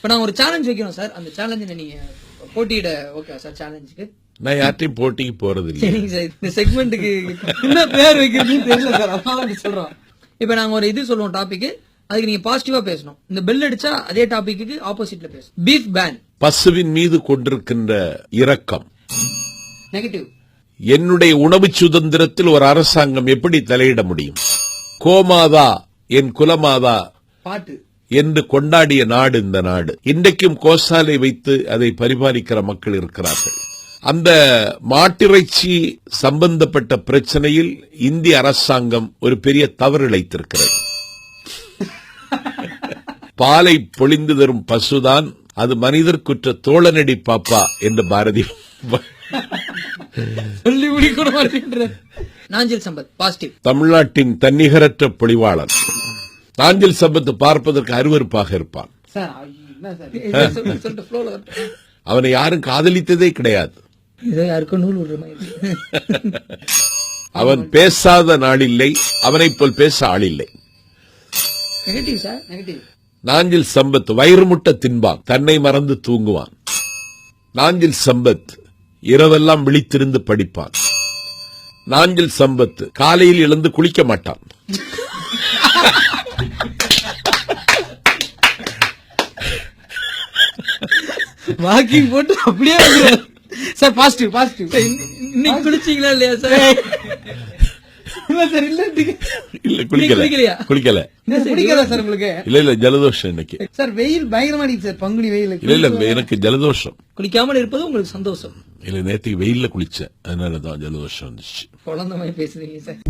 இப்ப நான் ஒரு சேலஞ்ச் வைக்கிறோம் சார், அந்த சேலஞ்சில் நீங்க போட்டியிட ஓகே சார்? சேலஞ்சுக்கு நான் யார்ட்டையும் போட்டிக்கு போறது இல்லை. சரிங்க சார், இந்த செக்மெண்ட்டுக்கு என்ன பேர் வைக்கிறதுன்னு தெரியல சார், அதனால சொல்றோம். இப்ப நாங்க ஒரு இது சொல்லுவோம் டாபிக், அதுக்கு நீங்க பாசிட்டிவா பேசணும். இந்த பெல் அடிச்சா அதே டாபிக்கு ஆப்போசிட்ல பேசணும். Beef pan. பசுவின் மீது கொண்டிருக்கின்ற இரக்கம். நெகட்டிவ். என்னுடைய உணவு சுதந்திரத்தில் ஒரு அரசாங்கம் எப்படி தலையிட முடியும்? கோமாதா என் குலமாதா பாட்டு என்று கொண்டாடிய நாடு இந்த நாடு. இன்றைக்கும் கோசாலை வைத்து அதை பரிபாலிக்கிற மக்கள் இருக்கிறார்கள். அந்த மாட்டிறைச்சி சம்பந்தப்பட்ட பிரச்சனையில் இந்திய அரசாங்கம் ஒரு பெரிய தவறு இழைத்திருக்கிறது. பாலை பொழிந்து தரும் பசுதான் அது மனிதர்க்குற்ற தோழனடி பாப்பா என்று பாரதி சொல்லி முடிக்க மாட்டேன்ற. நாஞ்சில் சம்பத் பாசிட்டிவ். தமிழ்நாட்டின் தன்னிகரற்ற பொழிவாளன் நாஞ்சில் சம்பத் பார்ப்பதற்கு அருவருப்பாக இருப்பான். அவனை யாரும் காதலித்ததே கிடையாது. அவன் பேசாத நாளில்லை, அவனை போல் பேச ஆளில்லை. Negative sir, negative. Nanjil Sampath வயிறு முட்ட தின்பான், தன்னை மறந்து தூங்குவான். நாஞ்சில் சம்பத் இரவெல்லாம் விழித்திருந்து படிப்பான். நாஞ்சில் சம்பத் காலையில் எழுந்து குளிக்க மாட்டான். வாக்கிங் போட்டு அப்படியே சார். Positive, positive. இன்னைக்கு குளிச்சீங்களா இல்லையா சார்? இல்ல குளிக்கல சார். உங்களுக்கு இல்ல ஜலதோஷம் இன்னைக்கு சார். வெயில் பயங்கரமா அடிக்குது சார், பங்குனி வெயில். இல்ல எனக்கு ஜலதோஷம். குளிக்காமல் இருப்பது உங்களுக்கு சந்தோஷம்? இல்ல நேற்றுக்கு வெயில்ல குளிச்சேன், அதனாலதான் ஜலதோஷம் வந்துச்சு. குழந்தை மாதிரி பேசுறீங்க சார்.